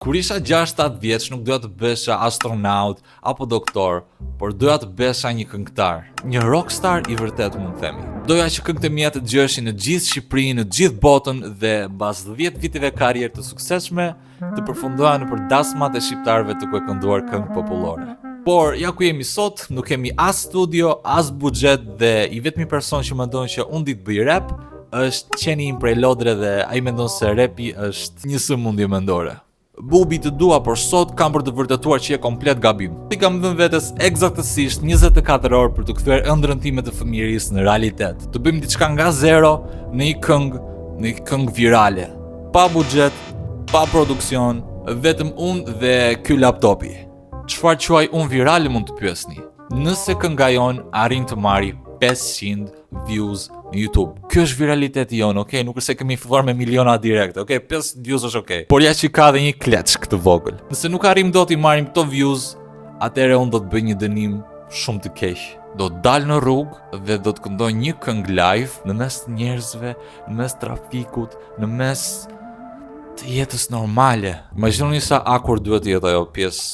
Kur isha 6-7 vjeç nuk doja të besha astronaut apo doktor, por doja të besha një këngëtar, një rockstar i vërtet mund të themi. Doja që këngët e mia të dëgjoheshin në gjithë Shqipërinë, në gjithë botën dhe mbas 10 viteve karrierë të suksesshme, të përfundoja nëpër dasmat e shqiptarëve të ku e kënduar këngë popullore. Por ja ku jemi sot, nuk kemi as studio, as buxhet dhe i vetmi person që mendon që unë di të bëj rap është qeni im prej Lodre dhe ai mendon se rapi është një sëmundje mendore. Bubi të dua, por sot kam për të vërtetuar që je komplet gabim. I kam dhënë vetes eksaktësisht 24 orë për të kthyer ëndrrën time të fëmijërisë në realitet. Të bëjmë diçka nga zero në një këngë virale. Pa buxhet, pa produksion, vetëm unë dhe ky laptopi. Çfarë quaj unë virale mund të pyesni? Nëse kënga jon arrin të marrë 500 views në YouTube. Kjo është viraliteti jonë, okay? Nuk është se kemi filluar me miliona direkt, okay? 5 views është okay. Por ja që ka dhe një kleçk të vogël. Nëse nuk arrim dot i marrim këto views, atëherë unë do të bëj një dënim shumë të keq. Do të dal në rrugë dhe do të këndoj një këngë live në mes të njerëzve, në mes trafikut, në mes të jetës normale. Imagjinoni sa awkward duhet të jetë ajo pjesë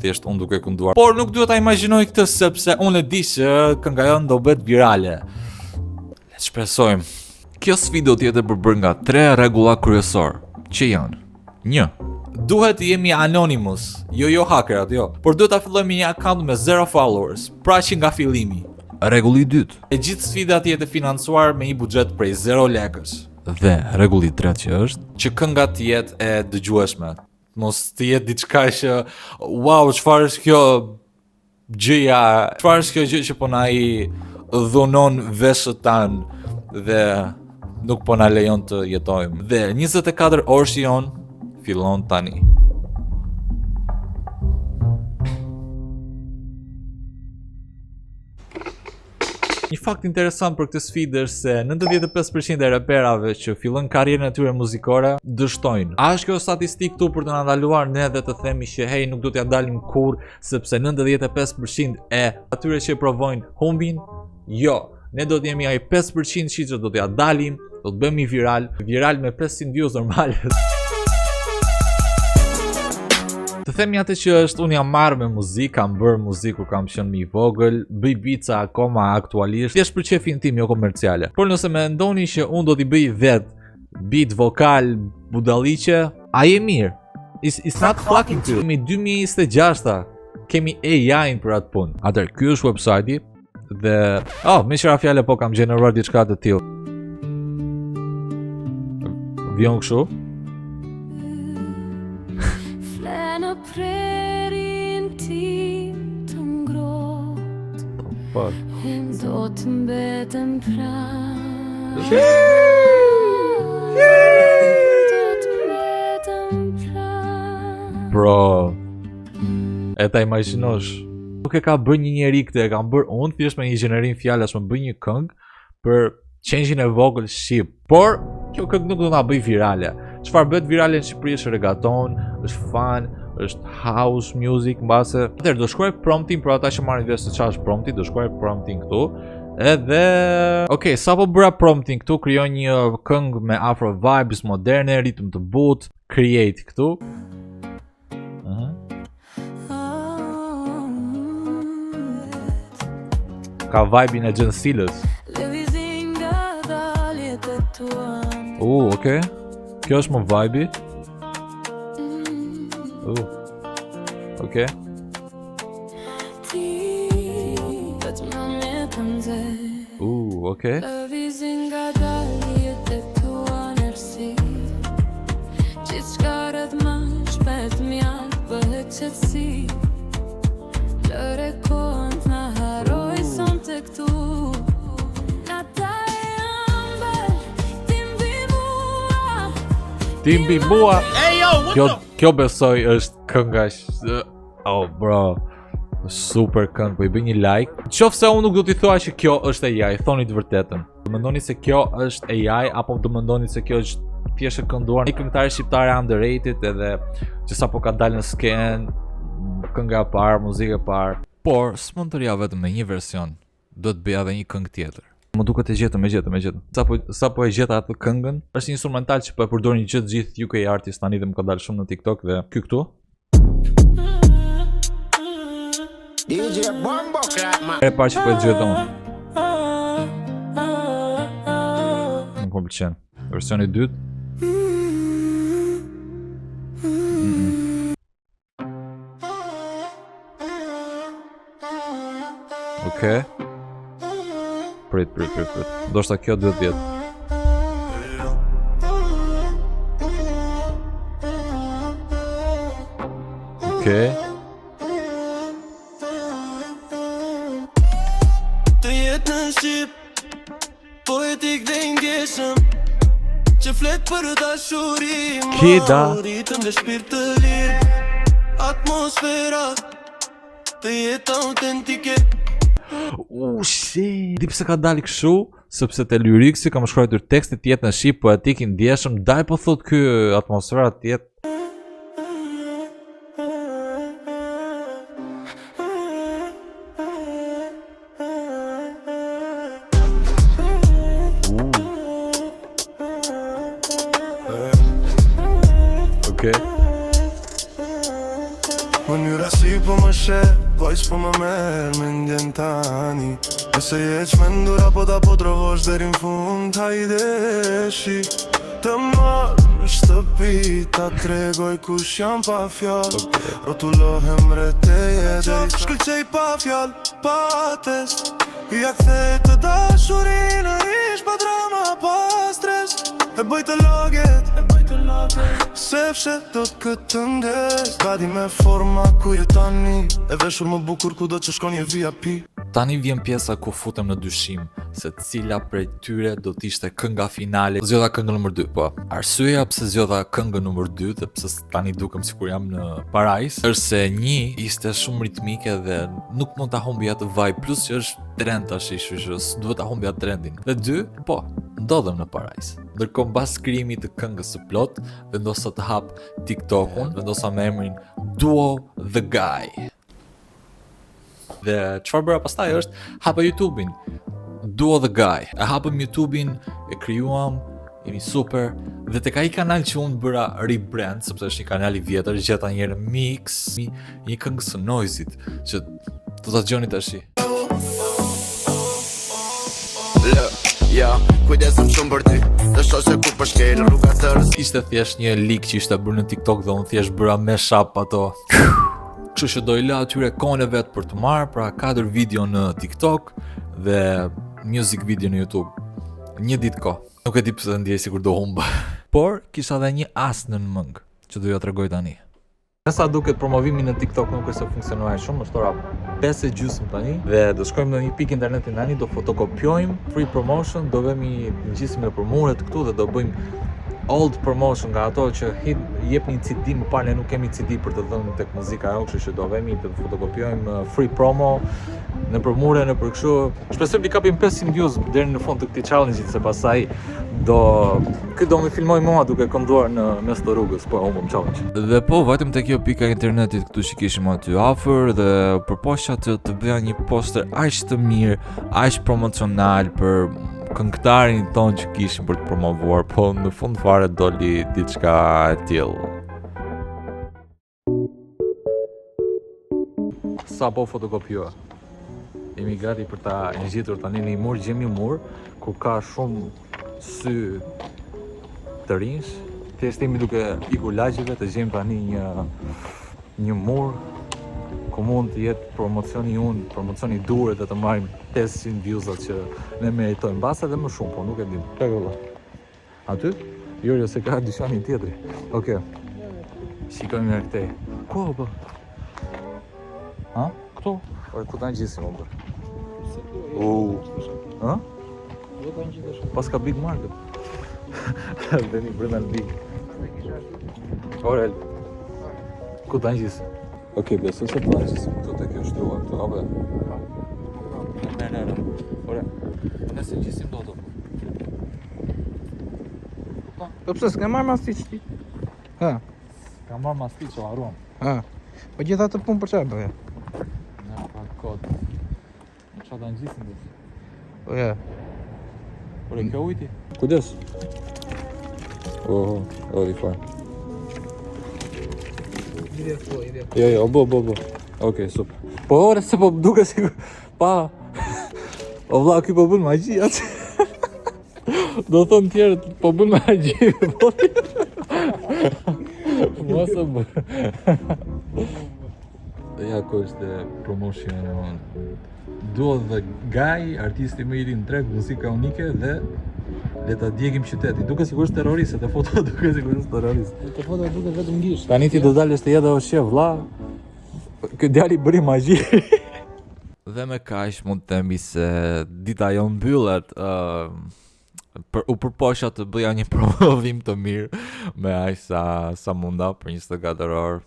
thjesht unë duke kënduar. Por nuk duhet ta imagjinoj këtë sepse unë e di që kënga jonë do bëhet virale. Le të shpresojmë. Kjo sfidë do të jetë përbërë nga 3 rregulla kryesor, që janë: 1. Duhet të jemi anonymous, jo hakerat, jo. Por duhet ta fillojmë me një account me 0 followers, pra që nga fillimi. Rregulli 2. E gjithë sfida të jetë financuar me një buxhet prej 0 lekësh. Dhe rregulli 3 që është që kënga të jetë e dëgjueshme. Mos të jetë diçka që wow, çfarë është kjo gjëja, çfarë është kjo gjë që po na i dhunon veshët tan dhe nuk po na lejon të jetojmë. Dhe 24 orë jon fillon tani. Një fakt interesant për këtë sfidë është se 95% e raperave që fillojnë karrierën e tyre muzikore dështojnë. A është kjo statistikë këtu për të na ndaluar ne dhe të themi që hey, nuk do t'ja dalim kurrë sepse 95% e atyre që provojnë humbin? Jo, ne do të jemi ai 5% që do t'ja dalim, do të bëhemi viral me 500 views normale. Të themi atë që është, unë jam marrë me muzikë, kam bërë muzikë kur kam qenë më i vogël, bëj bica akoma aktualisht, thjesht për çefin tim jo komerciale. Por nëse mendoni që unë do t'i bëj vetë beat vokal budalliqe, ai e mirë. It's not fucking true. Kemi 2026-ta, kemi AI-n për atë punë. Atëherë ky është website-i dhe me qira fjalë po kam gjeneruar diçka të tillë. Vjen kështu. Prerin tim të ngrohtë, unë do të mbetem pranë. Do të mbetem pranë. Bro, e ta imagjinosh, nuk e ka bërë një njeri këtë, e kam bërë unë thjesht me një gjenerim fjalash, më bëj një këngë për qenjin e vogël shqip. Por kjo këngë nuk do na bëj virale. Çfarë bëhet virale në Shqipëri është reggaeton, është fun, është house music mbase. Atëherë do shkruaj promptin për ata që marrin vesh se çfarë është prompti, do shkruaj promptin këtu. Edhe okay, sapo bëra promptin këtu, krijoj një këngë me afro vibes moderne, ritëm të butë, create këtu. Ka vibe-in e Gen Silës. Okay. Kjo është më vibe-i. Okay. Okay. Tim Bimua. Kjo besoj është kënga. Oh bro, super këngë, po i bëj një like. Qofse unë nuk do t'i thua që kjo është AI, thoni të vërtetën. Do mendoni se kjo është AI apo do mendoni se kjo është thjesht e kënduar një këngëtare shqiptare underrated edhe që sapo ka dalë në sken, kënga e parë, muzikë e parë. Por s'mund të rija vetëm në një version, do të bëja edhe një këngë tjetër. Më duket e gjetëm. Sa po e gjeta atë këngën, është një instrumental që po e përdorin gjithë UK artist tani dhe më ka dalë shumë në TikTok dhe ky këtu. DJ Bombo Clap man. E parë që po e gjeta unë. Nuk më pëlqen. Versioni i dytë. Okej. Prit. Ndoshta kjo duhet vjetë. Okej. Të jetë në Shqip, poetik dhe i ndjeshëm, që flet për dashuri, Kida. ritëm dhe shpirt të lirë, atmosfera të jetë autentike. Shit. Di pse ka dalë kështu? Sepse te lyriksi kam shkruar tekstin të jetë në Shqip, poetik i ndjeshëm, daj po thot ky atmosfera të jetë. Okej. Mënyra si po më sheh, vojsh po më merr me ndjen tani. Nëse je çmendur apo ta po trovosh deri në fund, hajdeshi të marr në shtëpi, ta tregoj kush jam pa fjallë. Rotullohem rreteje deri shkëlqej pa fjallë, pa test. Ja kthej të dashurinë, ish pa drama, pa stres. E bëj të loget, se fshet do të këtë ndes. Gati me forma ku jetani, e veshur më bukur ku do që shkon je VIP. Tani vjen pjesa ku futem në dyshim se cila prej tyre do të ishte kënga finale. Zgjodha këngën nëmër 2, po. Arsyeja pse zgjodha këngën nëmër 2 dhe pse tani dukem sikur jam në parajs, është se 1 ishte shumë ritmike dhe nuk mund ta humbi atë vibe, plus që është trend tash, kështu që duhet ta humbi atë trendin. Dhe 2, po, ndodhem në parajs. Ndërkohë mbas krijimit të këngës së plot, vendosa të hap TikTokun, vendosa me emrin Duo The Guy. Dhe çfarë bëra pastaj është hapa YouTube-in Duo The Guy. E hapëm YouTube-in, e krijuam, jemi super. Dhe tek ai kanal që unë bëra rebrand, sepse është një kanal i vjetër, gjeta një herë mix, një këngë së Noizit që do ta dëgjoni tash. Ja, kujdesëm shumë për ty, të shoshe ku për shkel rruga të rëz. Ishte thjesht një lik që ishte bërë në TikTok dhe unë thjesht bëra mashup ato. Kështu që do i la atyre kohën e vet për të marrë, pra 4 video në TikTok dhe music video në YouTube. Një ditë kohë. Nuk e di pse ndjej sikur do humb. Por kisha edhe një as në mëngë që do ja tregoj tani. Sa duket promovimi në TikTok nuk është se funksionoi shumë, është ora 5:30 tani dhe do shkojmë në një pikë interneti tani, do fotokopjojmë free promotion, do vemi ngjisim në përmuret këtu dhe do bëjmë old promotion nga ato që jep një CD, më parë ne nuk kemi CD për të dhënë tek muzika ajo, kështu që do vemi të fotokopjojmë free promo në përmure, në për kështu. Shpresoj të kapim 500 views deri në fund të këtij challenge-it, se pastaj do më filmoj mua duke kënduar në mes të rrugës, po humbëm challenge. Dhe po vetëm te kjo pika internetit këtu që kishim aty afër dhe përpoqja të bëja një poster aq të mirë, aq promocional për këngëtarin ton që kishim për të promovuar, po në fund fare doli diçka e tillë. Sa po fotokopjua. Jemi gati për ta ngjitur tani në një mur, gjemi mur ku ka shumë sy të rinj. Thjesht jemi duke ikur lagjive të gjejmë tani një mur ku mund të jetë promocioni i duhur dhe të marrim 500 views-at që ne meritojmë, mbas edhe më shumë, po nuk e dim. Pegolla. Aty? Jo, se ka dyqanin tjetri. Okej. Shikojmë nga këtej. Ku po? Ha? Këtu? Ore, ku ta ngjisim më? Ha? Pas ka Big Market. Veni brenda në Big. Ore, ku ta ngjisim? Okej, besoj se po ta ngjisim këtu te kjo shtruar këtu, apo? Ne. Ore, nëse ngjisim do. Po pse s'ka marrë mastiç ti? Ha, Kam marrë mastiç që harruam. ha. Po gjitha të punë për çfarë bëje? Ne pa kod. Në çfarë ta ngjisim do? Po ja. Por e ka ujti? Kujdes. Oho, i fare. Jo, bo. Okej, super. Po ore se po duke sigur. Pa. O vlla, ky po bën magji atë. Do thonë tjerët po bën magji. Mos e bë. Ja ku është promotion. Duhet dhe Gaj, artisti më i ri në treg, muzika unike dhe le ta djegim qytetin. Duke sigurisht terrorist, te foto duke sigurisht terrorist. Te foto duket vetëm gisht. Tani ti do dalësh të jeta o shef, vlla. Ky djali bëri magji. Dhe me kaq mund të themi se dita jo mbyllet. U përpoqja të bëja një provim të mirë me aq sa munda për 24 orë.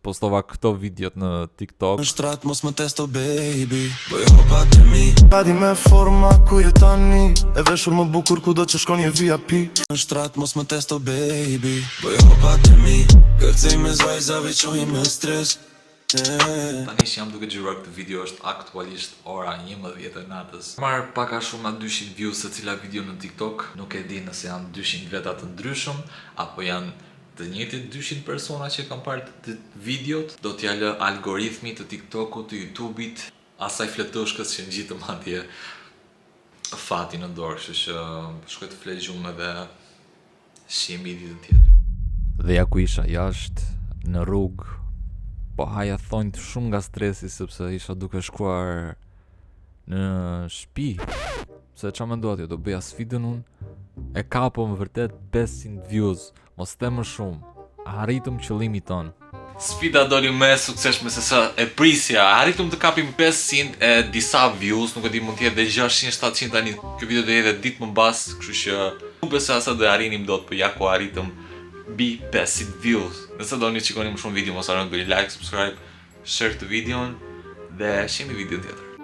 Postova këto videot në TikTok. Në shtrat mos më testo baby, bëj hopa të mi. Padi me forma ku je tani, e veshur më bukur ku do që shkon je VIP. Në shtrat mos më testo baby, bëj hopa të mi. Kërcej me zvajzave qoj me stres. Tani që jam duke xhiruar këtë video është aktualisht ora 11 e natës. Marr pak a shumë 200 views se cila video në TikTok. Nuk e di nëse janë 200 veta të ndryshëm apo janë të njëjtit 200 persona që kanë parë të videot. Do t'ja lë algoritmi të TikTokut, të YouTube-it, asaj fletushkës që ngjitëm atje fati në dorë, kështu që shkoj të flet gjumë dhe shihem video tjetër. Dhe ja ku isha jashtë në rrugë. Po haja thonjt shumë nga stresi sepse isha duke shkuar në shtëpi. Se qa mendova ti, do bëja sfidën unë. E kapëm vërtet 500 views, mos të më shumë. Arritëm qëllimin ton. Sfida doli më e suksesshme se sa e prisja. Arritëm të kapim 500 e disa views, nuk e di mund të jetë dhe 600-700 tani. Kjo video do jetë ditë më mbas, kështu që nuk besoj sa do arrinim dot, por ja ku arritëm mbi 500 views. Nëse doni të shikoni më shumë video, mos harroni të bëni like, subscribe, share këtë videon dhe shihemi video tjetër.